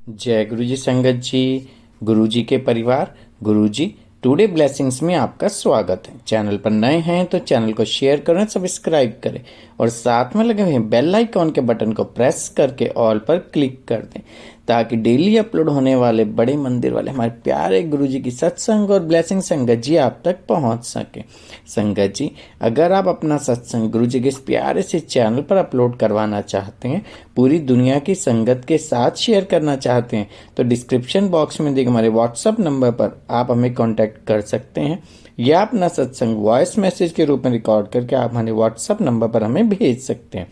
जय गुरु जी संगत जी, गुरु जी के परिवार, गुरु जी टुडे ब्लेसिंग्स में आपका स्वागत है। चैनल पर नए हैं तो चैनल को शेयर करें, सब्सक्राइब करें और साथ में लगे हुए बेल आइकॉन के बटन को प्रेस करके ऑल पर क्लिक कर दें ताकि डेली अपलोड होने वाले बड़े मंदिर वाले हमारे प्यारे गुरु जी की सत्संग और ब्लेसिंग संगत जी आप तक पहुंच सके। संगत जी, अगर आप अपना सत्संग गुरु जी के इस प्यारे से चैनल पर अपलोड करवाना चाहते हैं, पूरी दुनिया की संगत के साथ शेयर करना चाहते हैं, तो डिस्क्रिप्शन बॉक्स में दिए हमारे व्हाट्सएप नंबर पर आप हमें कांटेक्ट कर सकते हैं या अपना सत्संग वॉइस मैसेज के रूप में रिकॉर्ड करके आप हमारे व्हाट्सएप नंबर पर हमें भेज सकते हैं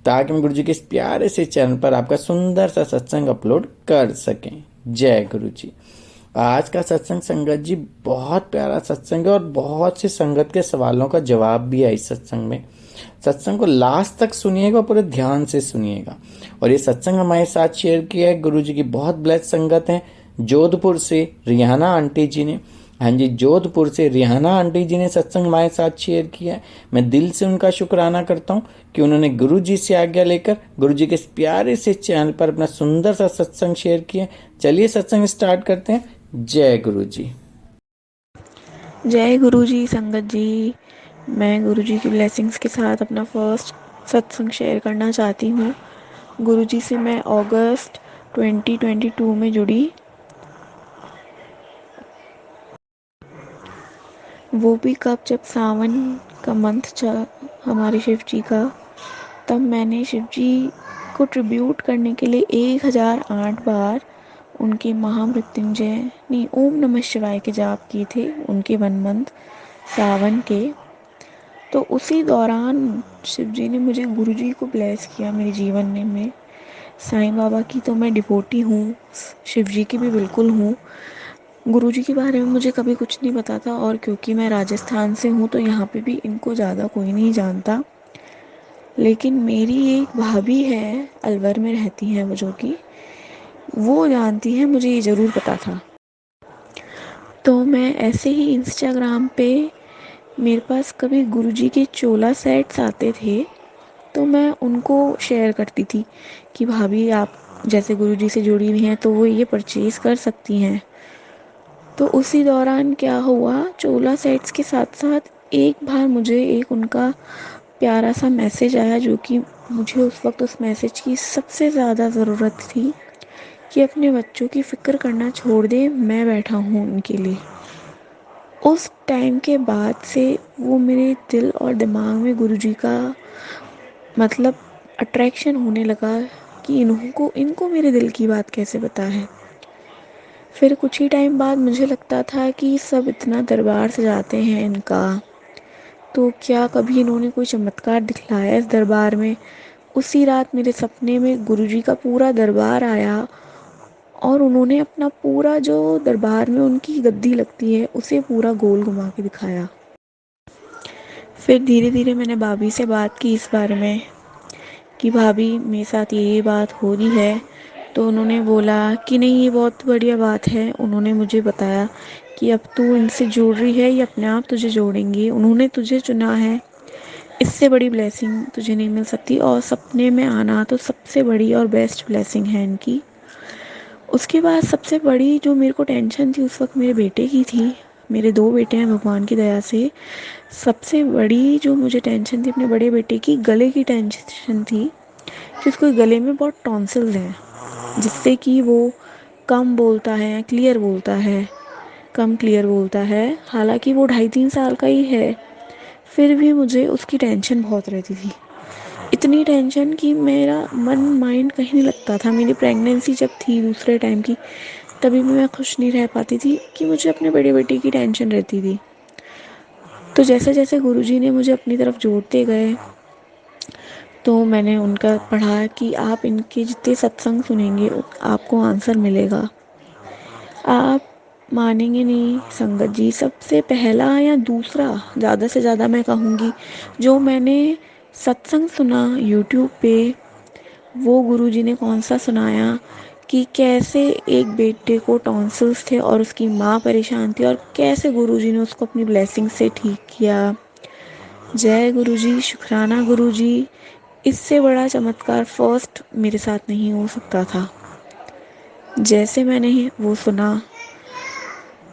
ताकि हम गुरु जी के इस प्यारे से चैनल पर आपका सुंदर सा सत्संग अपलोड कर सकें। जय गुरु जी। आज का सत्संग संगत जी बहुत प्यारा सत्संग है और बहुत से संगत के सवालों का जवाब भी है इस सत्संग में। सत्संग को लास्ट तक सुनिएगा, पूरे ध्यान से सुनिएगा। और ये सत्संग हमारे साथ शेयर किया है गुरु जी की बहुत ब्लेस्ड संगत है जोधपुर से रिहाना आंटी जी ने। हाँ जी, जोधपुर से रिहाना आंटी जी ने सत्संग हमारे साथ शेयर किया है। मैं दिल से उनका शुक्राना करता हूँ कि उन्होंने गुरु जी से आज्ञा लेकर गुरु जी के इस प्यारे से चैनल पर अपना सुंदर सा सत्संग शेयर किया। चलिए सत्संग स्टार्ट करते हैं। जय गुरु जी। जय गुरु जी संगत जी। मैं गुरु जी की ब्लेसिंग्स के साथ अपना फर्स्ट सत्संग शेयर करना चाहती हूँ। गुरु जी से मैं अगस्त 2022 में जुड़ी। वो भी कब, जब सावन का मंथ था हमारे शिव जी का। तब मैंने शिव जी को ट्रिब्यूट करने के लिए 1008 बार उनके महामृत्युंजय नहीं ओम नमः शिवाय के जाप किए थे उनके 1 मंथ सावन के। तो उसी दौरान शिव जी ने मुझे गुरु जी को ब्लेस किया मेरे जीवन में। साईं बाबा की तो मैं डिवोटी हूँ, शिव जी की भी बिल्कुल हूँ। गुरु जी के बारे में मुझे कभी कुछ नहीं पता था, और क्योंकि मैं राजस्थान से हूँ तो यहाँ पे भी इनको ज़्यादा कोई नहीं जानता। लेकिन मेरी एक भाभी है, अलवर में रहती हैं वो, जो कि वो जानती है, मुझे ये ज़रूर पता था। तो मैं ऐसे ही इंस्टाग्राम पे मेरे पास कभी गुरु जी के चोला सेट्स आते थे तो मैं उनको शेयर करती थी कि भाभी आप जैसे गुरु जी से जुड़ी हुई हैं तो वो ये परचेज़ कर सकती हैं। तो उसी दौरान क्या हुआ, चोला सेट्स के साथ साथ एक बार मुझे एक उनका प्यारा सा मैसेज आया, जो कि मुझे उस वक्त उस मैसेज की सबसे ज़्यादा ज़रूरत थी कि अपने बच्चों की फ़िक्र करना छोड़ दे, मैं बैठा हूँ उनके लिए। उस टाइम के बाद से वो मेरे दिल और दिमाग में गुरु जी का मतलब अट्रैक्शन होने लगा कि इनको इनको मेरे दिल की बात कैसे पता है। फिर कुछ ही टाइम बाद मुझे लगता था कि सब इतना दरबार सजाते हैं इनका, तो क्या कभी इन्होंने कोई चमत्कार दिखलाया इस दरबार में। उसी रात मेरे सपने में गुरुजी का पूरा दरबार आया और उन्होंने अपना पूरा जो दरबार में उनकी गद्दी लगती है उसे पूरा गोल घुमा के दिखाया। फिर धीरे धीरे मैंने भाभी से बात की इस बारे में कि भाभी मेरे साथ ये बात हो रही है। तो उन्होंने बोला कि नहीं, ये बहुत बढ़िया बात है। उन्होंने मुझे बताया कि अब तू इनसे जुड़ रही है, ये अपने आप तुझे जोड़ेंगे, उन्होंने तुझे चुना है, इससे बड़ी ब्लेसिंग तुझे नहीं मिल सकती। और सपने में आना तो सबसे बड़ी और बेस्ट ब्लेसिंग है इनकी। उसके बाद सबसे बड़ी जो मेरे को टेंशन थी उस वक्त मेरे बेटे की थी। मेरे 2 बेटे हैं भगवान की दया से। सबसे बड़ी जो मुझे टेंशन थी अपने बड़े बेटे की, गले की टेंशन थी कि उसको गले में बहुत टॉन्सिल्स हैं, जिससे कि वो कम बोलता है, क्लियर बोलता है, कम क्लियर बोलता है। हालांकि वो 2.5-3 साल का ही है, फिर भी मुझे उसकी टेंशन बहुत रहती थी। इतनी टेंशन कि मेरा मन माइंड कहीं नहीं लगता था। मेरी प्रेगनेंसी जब थी दूसरे टाइम की, तभी भी मैं खुश नहीं रह पाती थी कि मुझे अपने बड़े बेटे की टेंशन रहती थी। तो जैसे जैसे गुरुजी ने मुझे अपनी तरफ जोड़ते गए, तो मैंने उनका पढ़ा कि आप इनके जितने सत्संग सुनेंगे आपको आंसर मिलेगा। आप मानेंगे नहीं संगत जी, सबसे पहला या दूसरा, ज़्यादा से ज़्यादा मैं कहूँगी, जो मैंने सत्संग सुना यूट्यूब पे, वो गुरुजी ने कौन सा सुनाया कि कैसे एक बेटे को टॉन्सिल्स थे और उसकी माँ परेशान थी, और कैसे गुरुजी ने उसको अपनी ब्लेसिंग से ठीक किया। जय गुरुजी, शुक्राना गुरुजी। इससे बड़ा चमत्कार फर्स्ट मेरे साथ नहीं हो सकता था। जैसे मैंने वो सुना,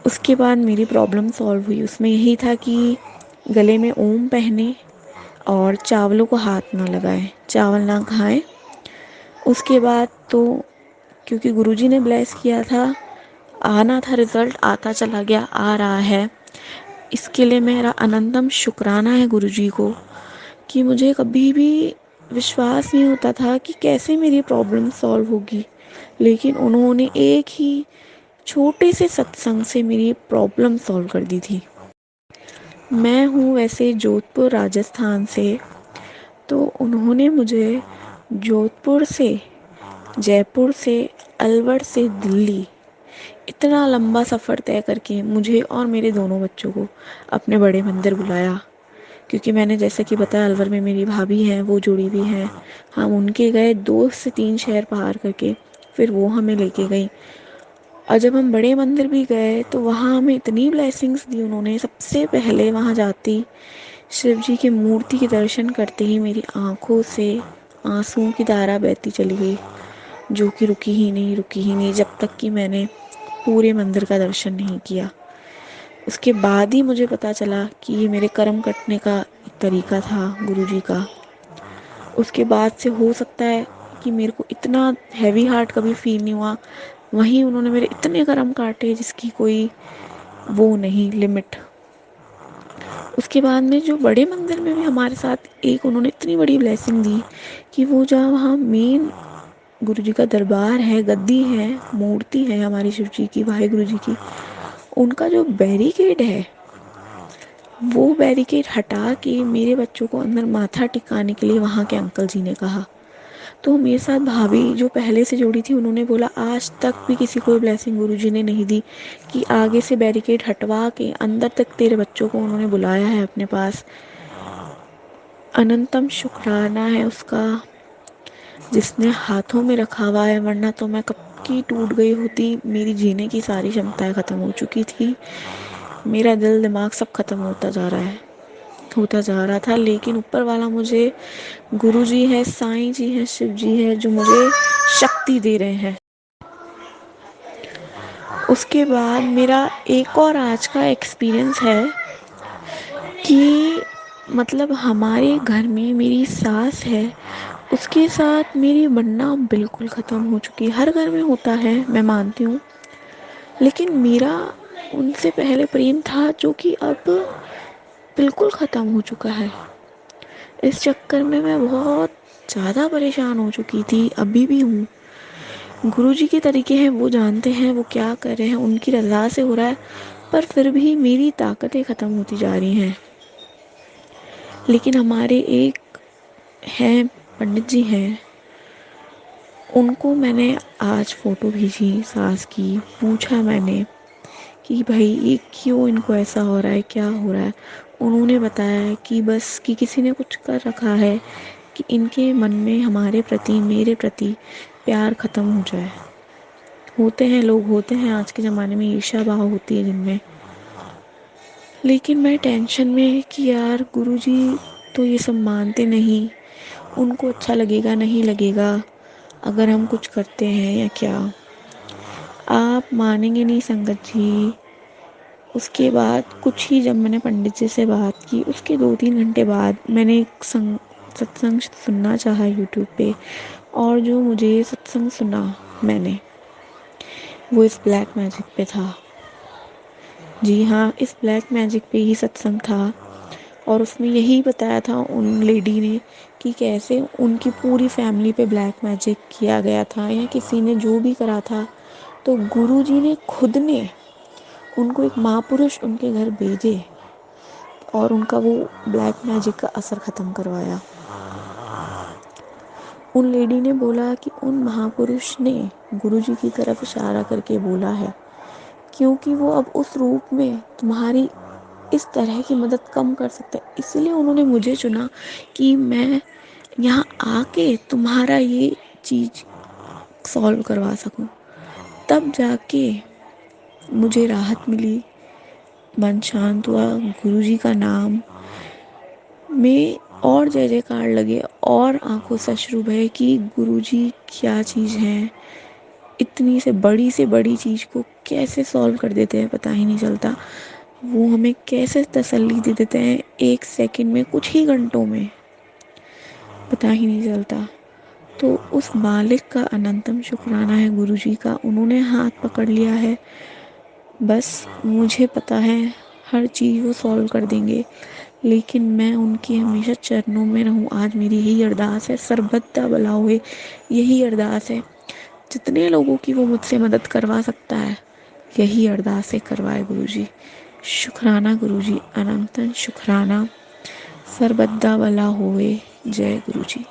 उसके बाद मेरी प्रॉब्लम सॉल्व हुई। उसमें यही था कि गले में ओम पहने और चावलों को हाथ ना लगाएं, चावल ना खाएं। उसके बाद तो क्योंकि गुरुजी ने ब्लेस किया था, आना था, रिजल्ट आता चला गया, आ रहा है। इसके लिए मेरा अनंतम शुक्राना है गुरुजी को कि मुझे कभी भी विश्वास नहीं होता था कि कैसे मेरी प्रॉब्लम सॉल्व होगी, लेकिन उन्होंने एक ही छोटे से सत्संग से मेरी प्रॉब्लम सॉल्व कर दी थी। मैं हूँ वैसे जोधपुर राजस्थान से, तो उन्होंने मुझे जोधपुर से, जयपुर से, अलवर से दिल्ली, इतना लंबा सफ़र तय करके मुझे और मेरे दोनों बच्चों को अपने बड़े मंदिर बुलाया। क्योंकि मैंने जैसे कि बताया, अलवर में मेरी भाभी हैं, वो जुड़ी भी हैं। हम उनके गए 2 से 3 शहर पार करके, फिर वो हमें लेके गई। और जब हम बड़े मंदिर भी गए तो वहाँ हमें इतनी ब्लेसिंग्स दी उन्होंने। सबसे पहले वहाँ जाती शिव जी की मूर्ति के दर्शन करते ही मेरी आंखों से आंसुओं की धारा बहती चली गई, जो कि रुकी ही नहीं जब तक कि मैंने पूरे मंदिर का दर्शन नहीं किया। उसके बाद ही मुझे पता चला कि ये मेरे कर्म कटने का एक तरीका था गुरुजी का। उसके बाद से हो सकता है कि मेरे को इतना हैवी हार्ट कभी फील नहीं हुआ। वहीं उन्होंने मेरे इतने कर्म काटे जिसकी कोई वो नहीं लिमिट। उसके बाद में जो बड़े मंदिर में भी हमारे साथ एक उन्होंने इतनी बड़ी ब्लेसिंग दी कि वो जहाँ वहाँ मेन गुरु जी का दरबार है, गद्दी है, मूर्ति है हमारी शिव जी की, वाहे गुरु जी की, उनका जो बैरिकेड है, वो बैरिकेड हटा के मेरे बच्चों को अंदर माथा टिकाने के लिए वहाँ के अंकल जी ने कहा। तो मेरे साथ भाभी जो पहले से जुड़ी थी, उन्होंने बोला आज तक भी किसी को ब्लेसिंग गुरुजी ने नहीं दी कि आगे से बैरिकेड हटवा के अंदर तक तेरे बच्चों को उन्होंने बुलाया है अपने पास। अनंतम शुक्राना है उसका जिसने हाथों में रखा हुआ है, वरना तो मैं कब की टूट गई होती। मेरी जीने की सारी क्षमताएं ख़त्म हो चुकी थी। मेरा दिल दिमाग सब खत्म होता जा रहा था, लेकिन ऊपर वाला मुझे, गुरु जी है, साईं जी है, शिव जी है, जो मुझे शक्ति दे रहे हैं। उसके बाद मेरा एक और आज का एक्सपीरियंस है कि मतलब हमारे घर में मेरी सास है, उसके साथ मेरी बनना बिल्कुल ख़त्म हो चुकी है। हर घर में होता है, मैं मानती हूँ, लेकिन मेरा उनसे पहले प्रेम था जो कि अब बिल्कुल ख़त्म हो चुका है। इस चक्कर में मैं बहुत ज़्यादा परेशान हो चुकी थी, अभी भी हूँ। गुरुजी के तरीके हैं, वो जानते हैं वो क्या कर रहे हैं, उनकी रज़ा से हो रहा है, पर फिर भी मेरी ताकतें ख़त्म होती जा रही हैं। लेकिन हमारे एक हैं, पंडित जी हैं, उनको मैंने आज फ़ोटो भेजी सास की, पूछा मैंने कि भाई ये क्यों इनको ऐसा हो रहा है, क्या हो रहा है। उन्होंने बताया कि बस कि किसी ने कुछ कर रखा है कि इनके मन में हमारे प्रति, मेरे प्रति प्यार ख़त्म हो जाए। होते हैं लोग, होते हैं आज के ज़माने में, ईर्ष्या भाव होती है जिनमें। लेकिन मैं टेंशन में कि यार गुरुजी तो ये सब मानते नहीं, उनको अच्छा लगेगा नहीं लगेगा अगर हम कुछ करते हैं या क्या। आप मानेंगे नहीं संगत जी, उसके बाद कुछ ही जब मैंने पंडित जी से बात की, उसके 2-3 घंटे बाद मैंने एक सत्संग सुनना चाहा यूट्यूब पे, और जो मुझे सत्संग सुना मैंने, वो इस ब्लैक मैजिक पे था। जी हाँ, इस ब्लैक मैजिक पे ही सत्संग था, और उसमें यही बताया था उन लेडी ने कि कैसे उनकी पूरी फैमिली पे ब्लैक मैजिक किया गया था, या किसी ने जो भी करा था, तो गुरुजी ने खुद ने उनको एक महापुरुष उनके घर भेजे और उनका वो ब्लैक मैजिक का असर ख़त्म करवाया। उन लेडी ने बोला कि उन महापुरुष ने गुरुजी की तरफ इशारा करके बोला है, क्योंकि वो अब उस रूप में तुम्हारी इस तरह की मदद कम कर सकते हैं, इसलिए उन्होंने मुझे चुना कि मैं यहाँ आके तुम्हारा ये चीज़ सॉल्व करवा सकूं। तब जाके मुझे राहत मिली, मन शांत हुआ, गुरुजी का नाम में और जय जयकार लगे, और आंखों से अश्रु बहे कि गुरुजी क्या चीज़ हैं, इतनी से बड़ी चीज़ को कैसे सॉल्व कर देते हैं पता ही नहीं चलता। वो हमें कैसे तसल्ली दे देते हैं 1 सेकंड में, कुछ ही घंटों में, पता ही नहीं चलता। तो उस मालिक का अनंतम शुक्राना है गुरुजी का, उन्होंने हाथ पकड़ लिया है। बस मुझे पता है हर चीज़ वो सॉल्व कर देंगे, लेकिन मैं उनकी हमेशा चरणों में रहूं। आज मेरी यही अरदास है, सर्वदा भला होए, यही अरदास है। जितने लोगों की वो मुझसे मदद करवा सकता है, यही अरदास है करवाए गुरुजी। शुक्राना गुरुजी, अनंतन शुक्राना। सर्वदा भला होए। जय गुरुजी।